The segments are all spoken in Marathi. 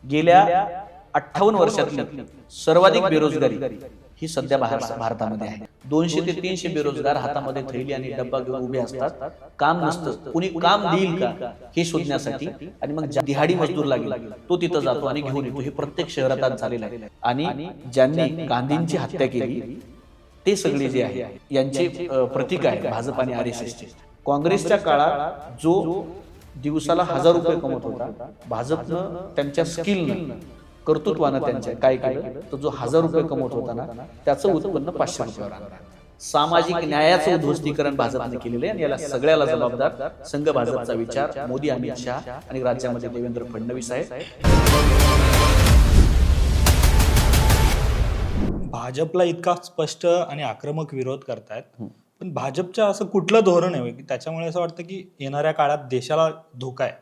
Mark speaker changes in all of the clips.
Speaker 1: गेल्या 58 वर्षातली सर्वाधिक बेरोजगारी ही सध्या भारतामध्ये आहे। 200 ते 300 बेरोजगार हातामध्ये थैली आणि डब्बा घेऊन उभे असतात। काम नसतं, कुणी काम देईल का हे शोधण्यासाठी, आणि मग दिहाडी मजदूर लागेल तो तिथं जातो आणि घेऊन येतो। हे प्रत्येक शहरात आज झालेलं आहे। आणि ज्यांनी गांधींची हत्या केली ते सगळे जे आहे यांचे प्रतीक आहे भाजप आणि आरएसएसचे। काँग्रेसच्या काळात जो दिवसाला 1000 रुपये कमवत होता, भाजपनं त्यांच्या स्किलनं, कर्तृत्वानं त्यांच्या काय केलं तर जो 1000 रुपये कमवत होता ना त्याचं उत्पन्न 500 रुपयावर आणलं। सामाजिक न्यायाचं उद्ध्वस्तीकरण भाजपने केलेलं आहे आणि याला सगळ्याला जबाबदार संघ भाजपचा विचार मोदी, अमित शहा आणि राज्यामध्ये देवेंद्र फडणवीस आहे।
Speaker 2: भाजपला इतका स्पष्ट आणि आक्रमक विरोध करतायत, पण भाजपचं असं कुठलं धोरण आहे की त्याच्यामुळे असं वाटतं की येणाऱ्या काळात देशाला धोका आहे?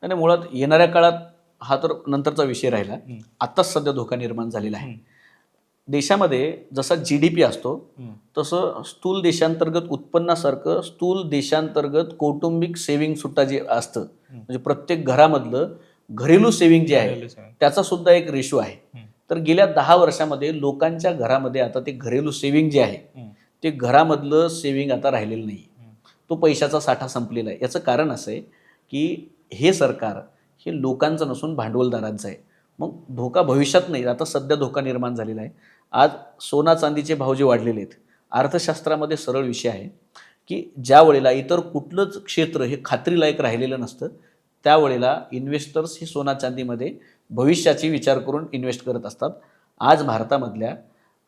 Speaker 1: आणि मुळात येणाऱ्या काळात हा तर नंतरचा विषय राहिला, आताच सध्या धोका निर्माण झालेला आहे। देशामध्ये जसा जीडीपी असतो तसं स्थूल देशांतर्गत उत्पन्नासारखं स्थूल देशांतर्गत कौटुंबिक सेव्हिंग सुद्धा जे असतं, म्हणजे प्रत्येक घरामधलं घरेलू सेव्हिंग जे आहे त्याचा सुद्धा एक रेशो आहे। तर गेल्या 10 वर्षामध्ये लोकांच्या घरामध्ये आता ते घरेलू सेव्हिंग जे आहे ते घरामधलं सेव्हिंग आता राहिलेलं नाही, तो पैशाचा साठा संपलेला आहे। याचं कारण असं आहे की हे सरकार हे लोकांचं नसून भांडवलदारांचं आहे। मग धोका भविष्यात नाही, आता सध्या धोका निर्माण झालेला आहे। आज सोना चांदीचे भाव जे वाढलेले आहेत, अर्थशास्त्रामध्ये सरळ विषय आहे की ज्या वेळेला इतर कुठलंच क्षेत्र हे खात्रीलायक राहिलेलं नसतं त्यावेळेला इन्व्हेस्टर्स हे सोना चांदीमध्ये भविष्याची विचार करून इन्व्हेस्ट करत असतात। आज भारतामधल्या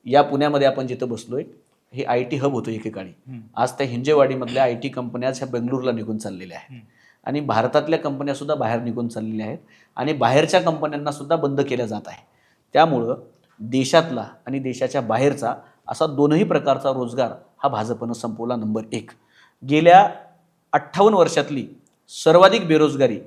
Speaker 1: या पुण्यामध्ये आपण जिथं बसलोय हे IT हब होतं एकेकाळी, आज त्या हिंजेवाडीमधल्या IT कंपन्या ह्या बेंगळुरूला निघून चाललेल्या आहेत आणि भारतातल्या कंपन्या सुद्धा बाहेर निघून चाललेल्या आहेत आणि बाहेरच्या कंपन्यांना सुद्धा बंद केल्या जात आहे। त्यामुळं देशातला आणि देशाच्या बाहेरचा असा दोनही प्रकारचा रोजगार हा भाजपनं संपवला। नंबर 1, गेल्या 58 वर्षातली सर्वाधिक बेरोजगारी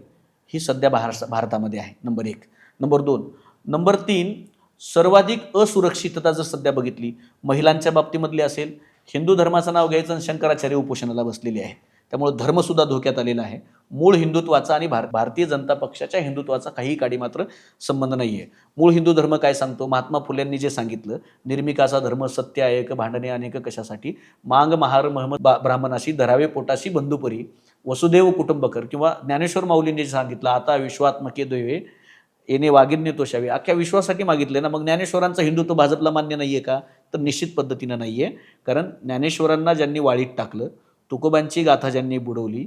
Speaker 1: ही सध्या भारतामध्ये आहे। नंबर 1। नंबर 2, नंबर 3, सर्वाधिक असुरक्षितता जर सध्या बघितली महिलांच्या बाबतीमधली असेल, हिंदू धर्माचं नाव घ्यायचं आणि शंकराचार्य उपोषणाला बसलेली आहे, त्यामुळे धर्मसुद्धा धोक्यात आलेला आहे। मूळ हिंदुत्वाचा आणि भारतीय जनता पक्षाच्या हिंदुत्वाचा काही काडी मात्र संबंध नाही आहे। मूळ हिंदू धर्म काय सांगतो, महात्मा फुलेंनी जे सांगितलं, निर्मिकाचा धर्म सत्य आहे भांडणे अनेक कशासाठी, मांग महार महमद ब्राह्मणाशी धरावे पोटाशी बंधुपरी वसुदेव कुटुंबकर, किंवा ज्ञानेश्वर माऊलींनी जे सांगितलं आता विश्वात्मके दैवे येणे वागिन्य तोषावे, अख्ख्या विश्वासाठी मागितले ना। मग ज्ञानेश्वरांचं हिंदुत्व भाजपला मान्य नाहीये का? तर निश्चित पद्धतीनं नाहीये, कारण ज्ञानेश्वरांना ज्यांनी वाळीत टाकलं, तुकोबांची गाथा ज्यांनी बुडवली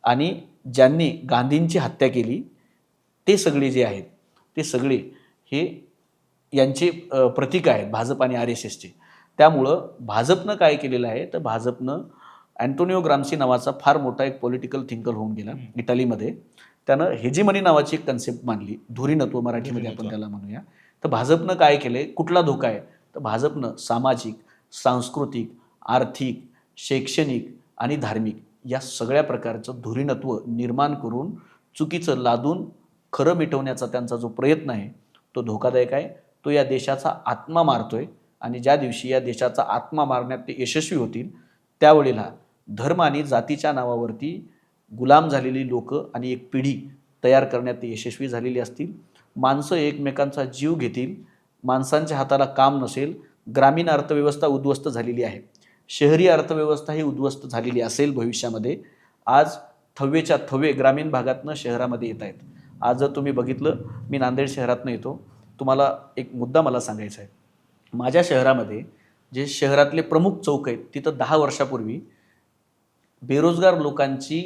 Speaker 1: आणि ज्यांनी गांधींची हत्या केली ते सगळे जे आहेत ते सगळे हे यांचे प्रतीक आहेत भाजप आणि आरएसएसचे। त्यामुळं भाजपनं काय केलेलं आहे तर भाजपनं अँटोनिओ ग्राम्सी नावाचा फार मोठा एक पॉलिटिकल थिंकर होऊन गेला इटालीमध्ये, त्यानं हेजिमनी नावाची एक कन्सेप्ट मांडली, धुरीणत्व मराठीमध्ये आपण त्याला म्हणूया। तर भाजपनं काय केलंय, कुठला धोका आहे तर भाजपनं सामाजिक, सांस्कृतिक, आर्थिक, शैक्षणिक आणि धार्मिक या सगळ्या प्रकारचं धुरीणत्व निर्माण करून चुकीचं लादून खरं मिटवण्याचा त्यांचा जो प्रयत्न आहे तो धोकादायक आहे। तो या देशाचा आत्मा मारतोय आणि ज्या दिवशी या देशाचा आत्मा मारण्यात ते यशस्वी होतील त्यावेळेला धर्म आणि जातीच्या नावावरती गुलाम झालेली लोक आणि एक पिढी तयार करण्यात ते यशस्वी झालेली असतील। माणसं एकमेकांचा जीव घेतील, माणसांच्या हाताला काम नसेल, ग्रामीण अर्थव्यवस्था उद्ध्वस्त झालेली आहे, शहरी अर्थव्यवस्था ही उद्ध्वस्त झालेली असेल भविष्यामध्ये। आज थव्वेच्या थव्वे ग्रामीण भागातनं शहरामध्ये येत आहेत। आज जर तुम्ही बघितलं, मी नांदेड शहरातनं येतो, तुम्हाला एक मुद्दा मला सांगायचा आहे। माझ्या शहरामध्ये जे शहरातले प्रमुख चौक आहेत तिथं 10 वर्षापूर्वी बेरोजगार लोकांची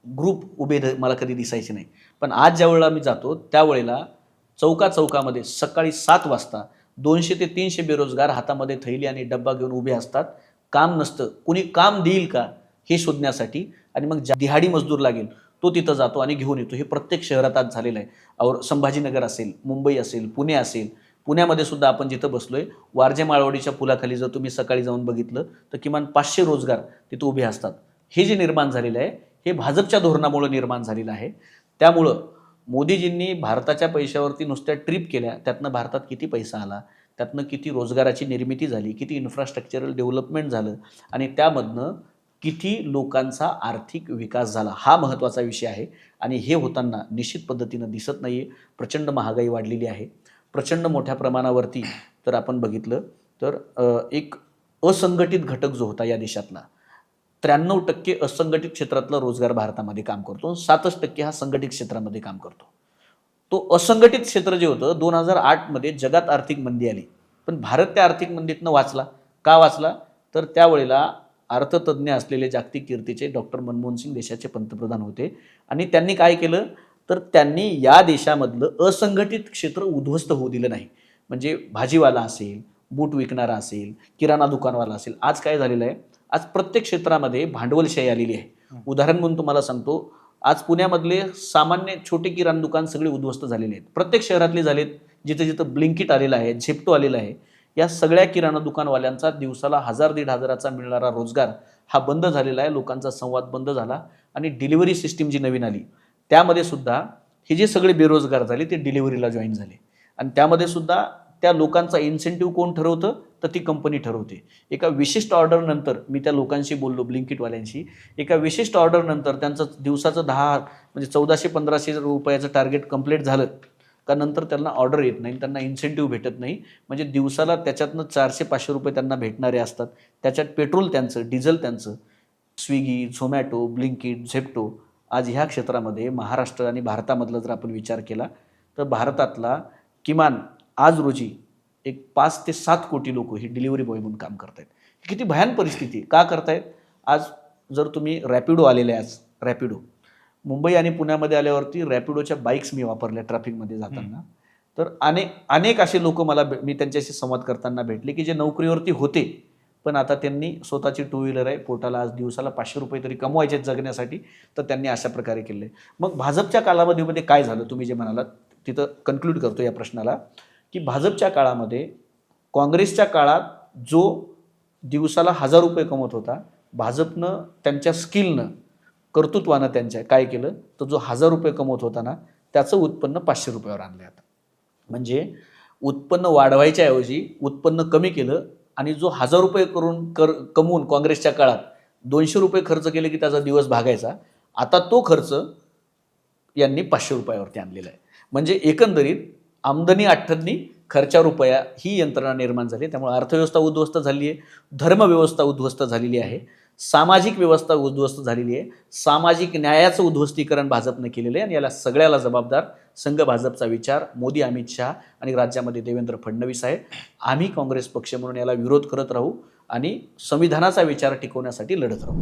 Speaker 1: ग्रुप उभे मला कधी दिसायचे नाही, पण आज ज्या वेळेला मी जातो त्यावेळेला चौकामध्ये सकाळी 7 वाजता 200 ते 300 बेरोजगार हातामध्ये थैली आणि डब्बा घेऊन उभे असतात। काम नसतं, कुणी काम देईल का हे शोधण्यासाठी, आणि मग दिहाडी मजदूर लागेल तो तिथं जातो आणि घेऊन येतो। हे प्रत्येक शहरात आज झालेलं आहे। और संभाजीनगर असेल, मुंबई असेल, पुणे असेल, पुण्यामध्ये सुद्धा आपण जिथं बसलोय वारजे माळवाडीच्या पुलाखाली जर तुम्ही सकाळी जाऊन बघितलं तर किमान 500 रोजगार तिथं उभे असतात। हे जे निर्माण झालेलं आहे हे भाजपच्या धोरणामुळे निर्माण झालेलं आहे। त्यामुळं मोदीजींनी भारताच्या पैशावरती नुसत्या ट्रिप केल्या, त्यातनं भारतात किती पैसा आला, त्यातनं किती रोजगाराची निर्मिती झाली, किती इन्फ्रास्ट्रक्चरल डेव्हलपमेंट झालं आणि त्यामधनं किती लोकांचा आर्थिक विकास झाला हा महत्त्वाचा विषय आहे. आणि हे होताना निश्चित पद्धतीनं दिसत नाही आहे. प्रचंड महागाई वाढलेली आहे. प्रचंड मोठ्या प्रमाणावरती तर आपण बघितलं तर एक असंघटित घटक जो होता या देशातला 93% असंघटित क्षेत्रातला रोजगार भारतामध्ये काम करतो, 7% हा संघटित क्षेत्रामध्ये काम करतो. तो असंघटित क्षेत्र जे होतं 2008 जगात आर्थिक मंदी आली, पण भारत त्या आर्थिक मंदीतनं वाचला. का वाचला? तर त्यावेळेला अर्थतज्ज्ञ असलेले जागतिक कीर्तीचे डॉक्टर मनमोहन सिंग देशाचे पंतप्रधान होते आणि त्यांनी काय केलं तर त्यांनी या देशामधलं असंघटित क्षेत्र उद्ध्वस्त होऊ दिलं नाही. म्हणजे भाजीवाला असेल, बूट विकणारा असेल, किराणा दुकानवाला असेल, आज काय झालेलं आहे, आज प्रत्येक क्षेत्रामध्ये भांडवलशाही आलेली आहे. उदाहरण म्हणून तुम्हाला सांगतो, आज पुण्यामधले सामान्य छोटे किराणा दुकान सगळे उद्ध्वस्त झालेले आहेत. प्रत्येक शहरातले झालेत. जिथे जिथं ब्लिंकिट आलेलं आहे, झेप्टो आलेला आहे, या सगळ्या किराणा दुकानवाल्यांचा दिवसाला 1000-1500चा मिळणारा रोजगार हा बंद झालेला आहे. लोकांचा संवाद बंद झाला आणि डिलिव्हरी सिस्टीम जी नवीन आली त्यामध्ये सुद्धा हे जे सगळे बेरोजगार झाले ते डिलिव्हरीला जॉईन झाले आणि त्यामध्ये सुद्धा त्या लोकांचा इन्सेंटिव्ह कोण ठरवतं तर ती कंपनी ठरवते. एका विशिष्ट ऑर्डरनंतर मी त्या लोकांशी बोललो, ब्लिंकिटवाल्यांशी, एका विशिष्ट ऑर्डरनंतर त्यांचं दिवसाचं 1400-1500 रुपयाचं टार्गेट कंप्लीट झालं का नंतर त्यांना ऑर्डर येत नाही, त्यांना इन्सेंटिव्ह भेटत नाही. म्हणजे दिवसाला त्याच्यातनं 400-500 रुपये त्यांना भेटणारे असतात. त्याच्यात पेट्रोल त्यांचं, डिझेल त्यांचं. स्विगी, झोमॅटो, ब्लिंकिट, झेप्टो आज ह्या क्षेत्रामध्ये महाराष्ट्र आणि भारतामधला जर आपण विचार केला तर भारतातला किमान आज रोजी एक 5 ते 7 कोटी लोक ही डिलिव्हरी बॉय म्हणून काम करतायत. किती भयान परिस्थिती का करतायत? आज जर तुम्ही रॅपिडो आलेले आज रॅपिडो मुंबई आणि पुण्यामध्ये आल्यावरती रॅपिडोच्या बाईक्स मी वापरल्या ट्रॅफिकमध्ये जाताना, तर अनेक असे लोक मला मी त्यांच्याशी संवाद करताना भेटले की जे नोकरीवरती होते पण आता त्यांनी स्वतःची 2 व्हीलर आहे, पोटाला आज दिवसाला 500 रुपये तरी कमवायचे जगण्यासाठी, तर त्यांनी अशा प्रकारे केले. मग भाजपच्या कालावधीमध्ये काय झालं तुम्ही जे म्हणालात तिथं कन्क्लूड करतो या प्रश्नाला की भाजपच्या काळामध्ये काँग्रेसच्या काळात जो दिवसाला 1000 रुपये कमवत होता, भाजपनं त्यांच्या स्किलनं कर्तृत्वानं त्यांच्या काय केलं तर जो 1000 रुपये कमवत होता ना त्याचं उत्पन्न 500 रुपयावर आणलं. आता म्हणजे उत्पन्न वाढवायच्या ऐवजी उत्पन्न कमी केलं आणि जो 1000 रुपये कमवून काँग्रेसच्या काळात 200 रुपये खर्च केले की त्याचा दिवस भागायचा, आता तो खर्च यांनी 500 रुपयावरती आणलेला आहे. म्हणजे एकंदरीत आमदनी 8 खर्चा रुपया ही यंत्रणा निर्माण झाली. त्यामुळे अर्थव्यवस्था उद्ध्वस्त झाली आहे, धर्मव्यवस्था उद्ध्वस्त झालेली आहे, सामाजिक व्यवस्था उद्ध्वस्त झालेली आहे, सामाजिक न्यायाचं उद्ध्वस्तीकरण भाजपने केलेलं आहे आणि याला सगळ्याला जबाबदार संघ भाजपचा विचार, मोदी, अमित शहा आणि राज्यामध्ये देवेंद्र फडणवीस आहे. आम्ही काँग्रेस पक्ष म्हणून याला विरोध करत राहू आणि संविधानाचा विचार टिकवण्यासाठी लढत राहू.